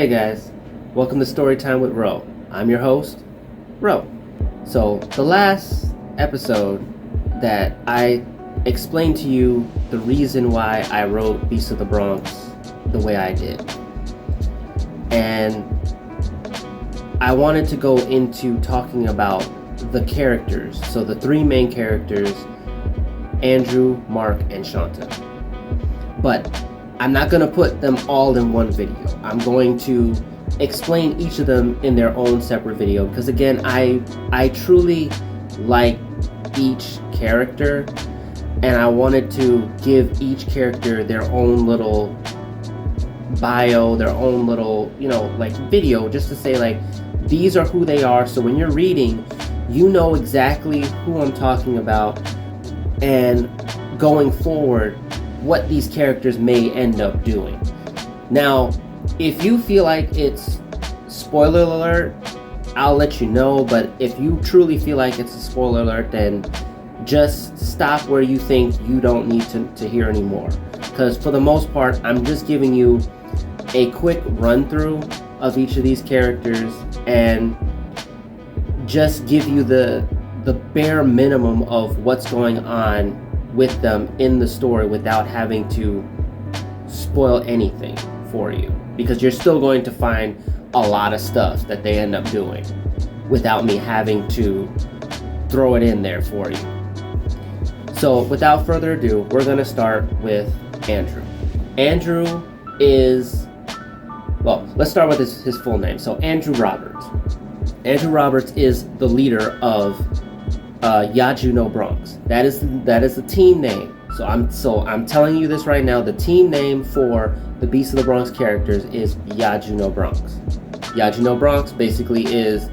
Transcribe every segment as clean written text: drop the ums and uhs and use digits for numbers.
Hey guys, welcome to Storytime with Ro. I'm your host, Ro. So, the last episode that I explained to you the reason why I wrote Beast of the Bronx the way I did. And I wanted to go into talking about the characters. So the three main characters, Andrew, Mark, and Shanta. But I'm not going to put them all in one video. I'm going to explain each of them in their own separate video because again, I truly like each character and I wanted to give each character their own little bio, their own little, video just to say like, these are who they are. So when you're reading, you know exactly who I'm talking about and going forward, what these characters may end up doing. Now, if you feel like it's spoiler alert, I'll let you know, but if you truly feel like it's a spoiler alert, then just stop where you think you don't need to hear anymore. Because for the most part, I'm just giving you a quick run through of each of these characters and just give you the bare minimum of what's going on with them in the story without having to spoil anything for you, because you're still going to find a lot of stuff that they end up doing without me having to throw it in there for you. So without further ado, we're going to start with Andrew. Andrew is, well, let's start with his full name. So Andrew Roberts. Andrew Roberts is the leader of Yaju no Bronx. That is the team name. So I'm telling you this right now. The team name for the Beast of the Bronx characters is Yaju no Bronx. Yaju no Bronx basically is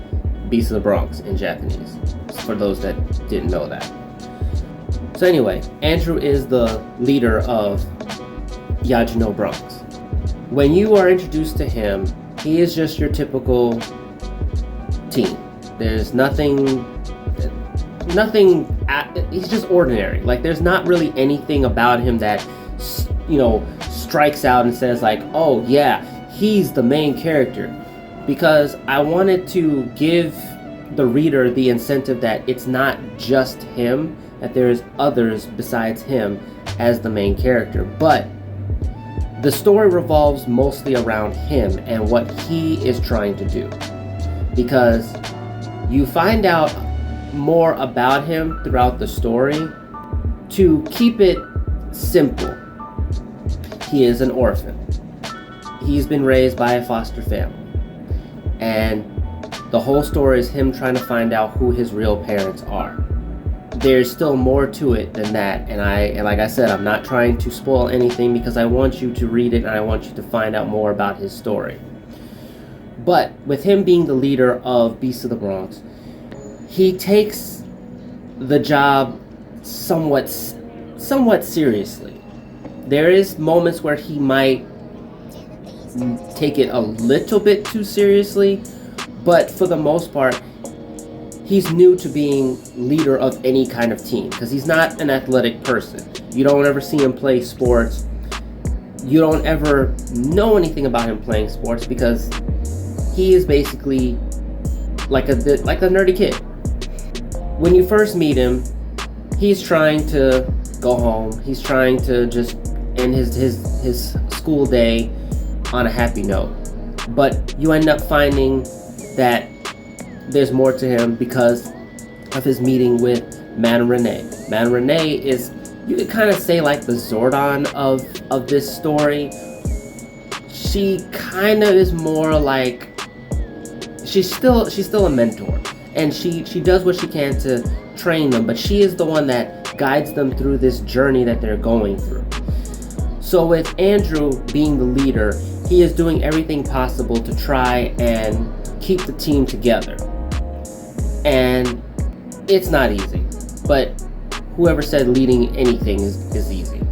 Beast of the Bronx in Japanese, for those that didn't know that. So anyway, Andrew is the leader of Yaju no Bronx. When you are introduced to him, he is just your typical teen. There's nothing, he's just ordinary. Like, there's not really anything about him that, strikes out and says like, oh yeah, he's the main character. Because I wanted to give the reader the incentive that it's not just him, that there's others besides him as the main character. But the story revolves mostly around him and what he is trying to do. Because you find out more about him throughout the story. To keep it simple, he is an orphan. He's been raised by a foster family. And the whole story is him trying to find out who his real parents are. There's still more to it than that. And like I said, I'm not trying to spoil anything because I want you to read it and I want you to find out more about his story. But with him being the leader of Beast of the Bronx, he takes the job somewhat seriously. There is moments where he might take it a little bit too seriously, but for the most part, he's new to being leader of any kind of team because he's not an athletic person. You don't ever see him play sports. You don't ever know anything about him playing sports because he is basically like a nerdy kid. When you first meet him, he's trying to go home. He's trying to just end his school day on a happy note. But you end up finding that there's more to him because of his meeting with Madame Renee. Madame Renee is, you could kind of say, like the Zordon of this story. She kind of is more like, she's still a mentor. And she does what she can to train them, but she is the one that guides them through this journey that they're going through. So with Andrew being the leader, he is doing everything possible to try and keep the team together. And it's not easy, but whoever said leading anything is easy.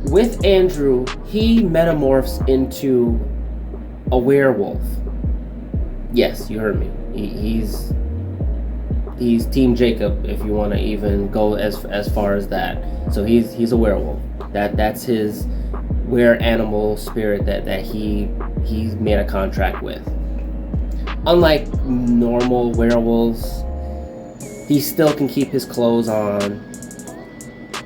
With Andrew, he metamorphs into a werewolf. Yes, you heard me. He's Team Jacob, if you want to even go as far as that. So he's a werewolf. That's his were animal spirit that he he's made a contract with. Unlike normal werewolves, he still can keep his clothes on,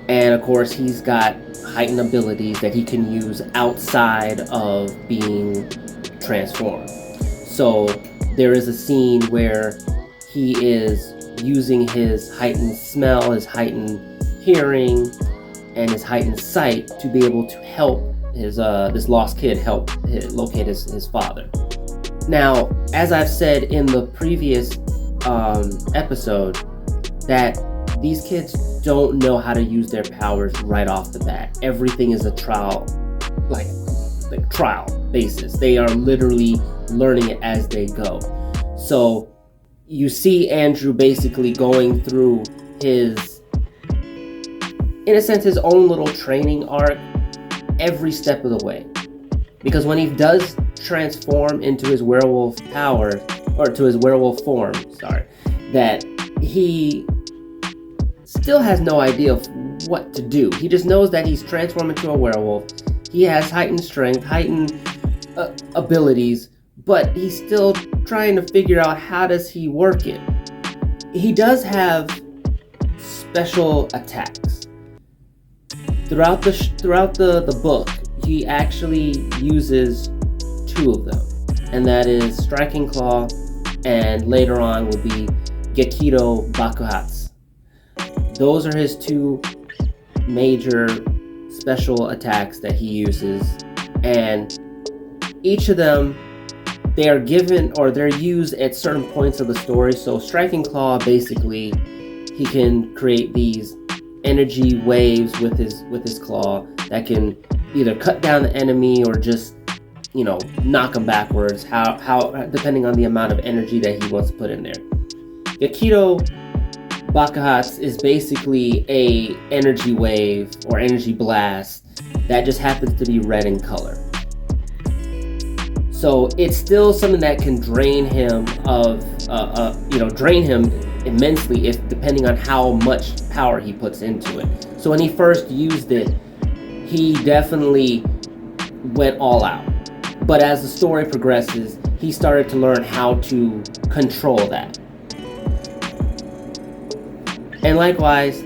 and of course he's got heightened abilities that he can use outside of being transformed. So there is a scene where he is using his heightened smell, his heightened hearing, and his heightened sight to be able to help his this lost kid locate his father. Now, as I've said in the previous episode, that these kids don't know how to use their powers right off the bat. Everything is a trial basis. They are literally learning it as they go. So you see Andrew basically going through his, in a sense, his own little training arc every step of the way. Because when he does transform into his werewolf power, or to his werewolf form, that he still has no idea of what to do. He just knows that he's transformed into a werewolf. He has heightened strength, heightened abilities, but he's still trying to figure out how does he work it. He does have special attacks. Throughout the book, he actually uses 2 of them, and that is Striking Claw, and later on will be Gekido Bakuhatsu. Those are his 2 major special attacks that he uses, and each of them, they are given, or they're used at certain points of the story. So Striking Claw, basically, he can create these energy waves with his claw that can either cut down the enemy or just, knock them backwards, how depending on the amount of energy that he wants to put in there. Gekido Bakuhatsu is basically a energy wave or energy blast that just happens to be red in color. So it's still something that can drain him immensely, if depending on how much power he puts into it. So when he first used it, he definitely went all out. But as the story progresses, he started to learn how to control that. And likewise,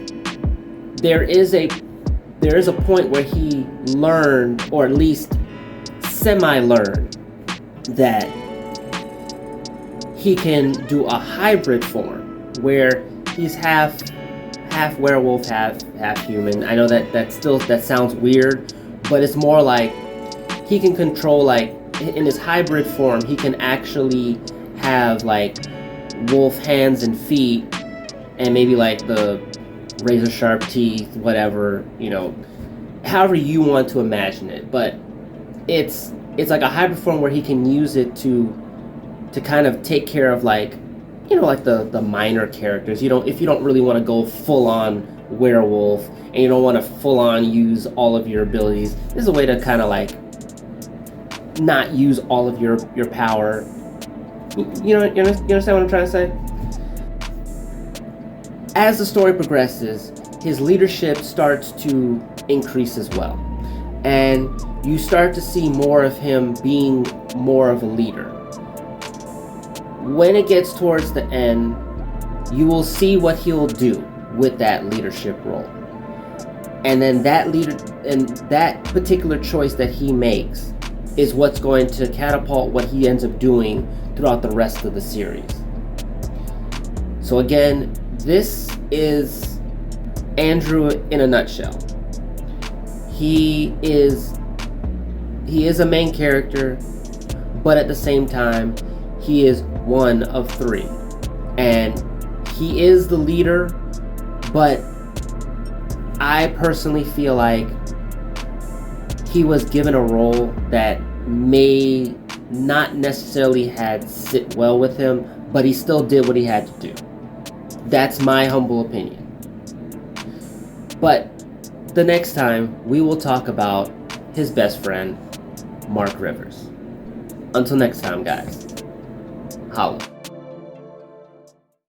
there is a point where he learned, or at least semi-learned, that he can do a hybrid form where he's half werewolf, half human. I know that sounds weird, but it's more like he can control, like in his hybrid form, he can actually have like wolf hands and feet, and maybe like the razor sharp teeth, whatever, however you want to imagine it. But it's like a hybrid form where he can use it to kind of take care of like the minor characters. If you don't really want to go full on werewolf and you don't want to full on use all of your abilities, this is a way to kind of like not use all of your power. You understand what I'm trying to say? As the story progresses, his leadership starts to increase as well. And you start to see more of him being more of a leader. When it gets towards the end, you will see what he'll do with that leadership role. And then that particular choice that he makes is what's going to catapult what he ends up doing throughout the rest of the series. So again, this is Andrew in a nutshell. He is a main character, but at the same time, he is one of 3. And he is the leader, but I personally feel like he was given a role that may not necessarily had sit well with him, but he still did what he had to do. That's my humble opinion. But the next time, we will talk about his best friend, Mark Rivers. Until next time, guys. Holla.